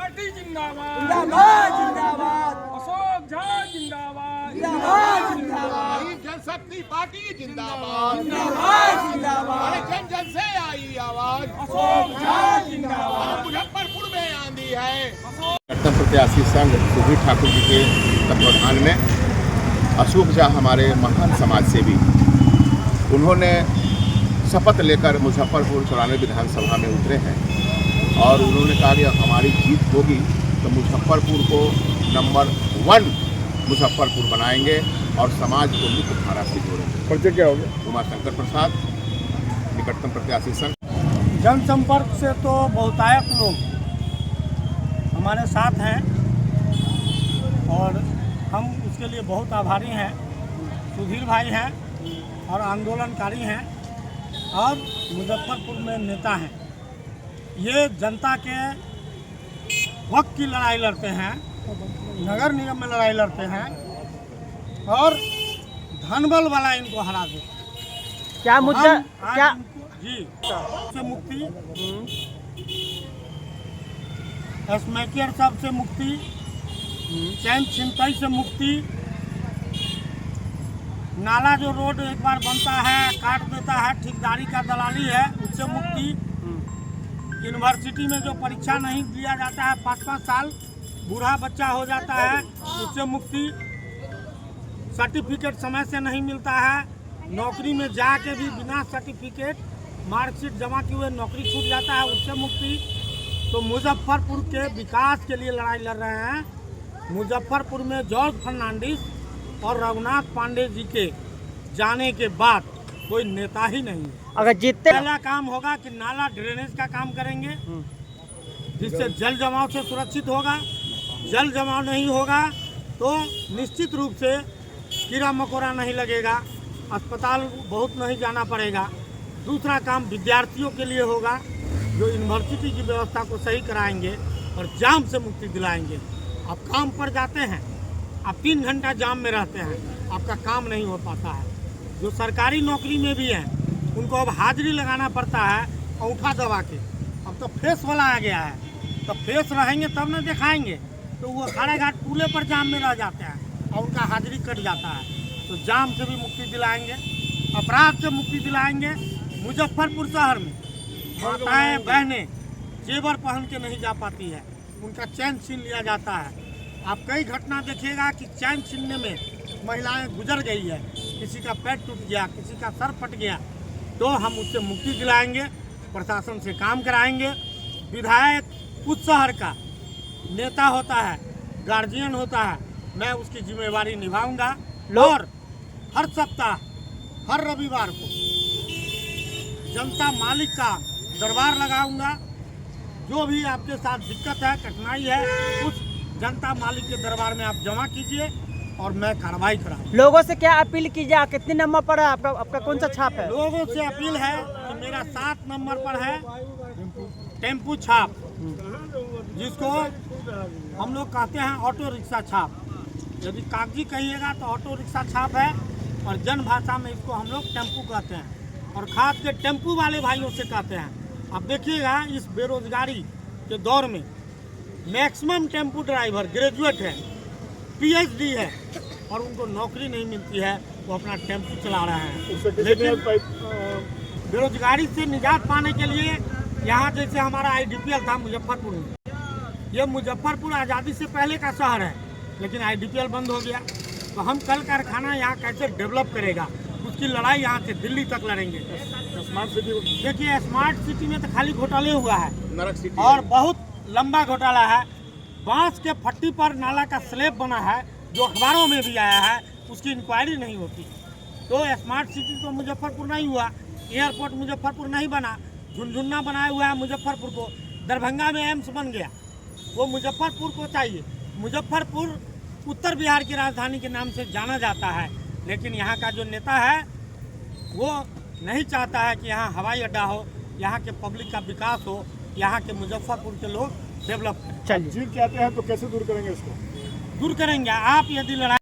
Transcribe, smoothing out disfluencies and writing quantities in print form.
Party जिंदाबाद जिंदाबाद जिंदाबाद अशोक झा जिंदाबाद जिंदाबाद जिंदाबाद जनशक्ति पार्टी जिंदाबाद जिंदाबाद जिंदाबाद जन जन से आई आवाज अशोक झा जिंदाबाद मुजफ्फरपुर में आंधी है। निकटतम प्रत्याशी संघ सुधीर ठाकुर जी के तत्वाधान में अशोक झा हमारे महान समाज सेवी, उन्होंने शपथ लेकर मुजफ्फरपुर 94 विधानसभा में उतरे हैं और उन्होंने कहा कि हमारी जीत होगी तो मुजफ्फरपुर को नंबर 1 मुजफ्फरपुर बनाएंगे और समाज को मुख्य धारा से जोड़ेंगे। परिचय क्या हो गया? उमाशंकर प्रसाद, निकटतम प्रत्याशी संघ। जनसंपर्क से तो बहुतायत लोग हमारे साथ हैं और हम उसके लिए बहुत आभारी हैं। सुधीर भाई हैं और आंदोलनकारी हैं और मुजफ्फरपुर में नेता हैं। ये जनता के वक्त की लड़ाई लड़ते हैं, नगर निगम में लड़ाई लड़ते हैं और धनबल वाला इनको हरा दे। क्या मुद्दा क्या जी से मुक्ति, स्मैकियर साहब से मुक्ति, चैन छिनतई से मुक्ति, नाला जो रोड एक बार बनता है काट देता है, ठेकेदारी का दलाली है, उससे मुक्ति, यूनिवर्सिटी में जो परीक्षा नहीं दिया जाता है 5-5 साल, बूढ़ा बच्चा हो जाता है, उससे मुक्ति, सर्टिफिकेट समय से नहीं मिलता है, नौकरी में जाके भी बिना सर्टिफिकेट मार्कशीट जमा किए हुए नौकरी छूट जाता है, उससे मुक्ति। तो मुजफ्फरपुर के विकास के लिए लड़ाई लड़ रहे हैं। मुजफ्फरपुर में जॉर्ज फर्नांडिस और रघुनाथ पांडे जी के जाने के बाद कोई नेता ही नहीं है। अगर जीतते पहला काम होगा कि नाला ड्रेनेज का काम करेंगे, जिससे जल जमाव से सुरक्षित होगा। जल जमाव नहीं होगा तो निश्चित रूप से कीड़ा मकोड़ा नहीं लगेगा, अस्पताल बहुत नहीं जाना पड़ेगा। दूसरा काम विद्यार्थियों के लिए होगा, जो यूनिवर्सिटी की व्यवस्था को सही कराएंगे और जाम से मुक्ति दिलाएंगे। आप काम पर जाते हैं, आप 3 घंटा जाम में रहते हैं, आपका काम नहीं हो पाता है। जो सरकारी नौकरी में भी हैं उनको अब हाजिरी लगाना पड़ता है अंगूठा दबा के। अब तो फेस वाला आ गया है, तो फेस रहेंगे तब न दिखाएंगे, तो वो सारे घाट पुले पर जाम में रह जाते हैं और उनका हाजिरी कट जाता है। तो जाम से भी मुक्ति दिलाएंगे, अपराध से मुक्ति दिलाएंगे। मुजफ्फरपुर शहर में माताएं बहनें जेवर पहन के नहीं जा पाती है, उनका चैन छीन लिया जाता है। आप कई घटना देखिएगा कि चैन छीनने में महिलाएं गुजर गई है, किसी का पैर टूट गया, किसी का सर फट गया। तो हम उससे मुक्ति दिलाएंगे, प्रशासन से काम कराएंगे। विधायक उस शहर का नेता होता है, गार्जियन होता है, मैं उसकी जिम्मेवारी निभाऊंगा और हर सप्ताह हर रविवार को जनता मालिक का दरबार लगाऊंगा। जो भी आपके साथ दिक्कत है, कठिनाई है, उस जनता मालिक के दरबार में आप जमा कीजिए और मैं कार्रवाई कराऊंगा। लोगों से क्या अपील कीजिए? कितने नंबर पर है आपका कौन सा छाप है? लोगों से अपील है कि मेरा 7 नंबर पर है टेम्पू छाप, जिसको हम लोग कहते हैं ऑटो रिक्शा छाप। यदि कागजी कहिएगा तो ऑटो रिक्शा छाप है और जन भाषा में इसको हम लोग टेम्पू कहते हैं और खास के टेम्पू वाले भाइयों से कहते हैं। अब देखिएगा इस बेरोजगारी के दौर में मैक्सिमम टेम्पू ड्राइवर ग्रेजुएट है, पीएचडी है और उनको नौकरी नहीं मिलती है, वो अपना टेम्पू चला रहे हैं। लेकिन बेरोजगारी से निजात पाने के लिए यहाँ जैसे हमारा आईडीपीएल था मुजफ्फरपुर में, ये मुजफ्फरपुर आज़ादी से पहले का शहर है, लेकिन आईडीपीएल बंद हो गया। तो हम कल कारखाना यहाँ कैसे डेवलप करेगा, उसकी लड़ाई यहाँ से दिल्ली तक लड़ेंगे। स्मार्ट सिटी देखिए स्मार्ट सिटी में तो खाली घोटाले हुआ है नरक सिटी और बहुत लंबा घोटाला है। बांस के फट्टी पर नाला का स्लैब बना है, जो अखबारों में भी आया है, उसकी इंक्वायरी नहीं होती। तो स्मार्ट सिटी तो मुजफ्फरपुर नहीं हुआ, एयरपोर्ट मुजफ्फरपुर नहीं बना, झुनझुना बनाया हुआ है मुजफ्फरपुर को। दरभंगा में एम्स बन गया, वो मुजफ्फरपुर को चाहिए। मुजफ्फरपुर उत्तर बिहार की राजधानी के नाम से जाना जाता है, लेकिन यहाँ का जो नेता है वो नहीं चाहता है कि यहाँ हवाई अड्डा हो, यहाँ के पब्लिक का विकास हो, यहाँ के मुजफ्फरपुर के लोग डेवलप करें। जीत के आते हैं तो कैसे दूर करेंगे इसको? दूर करेंगे आप यदि लड़ाई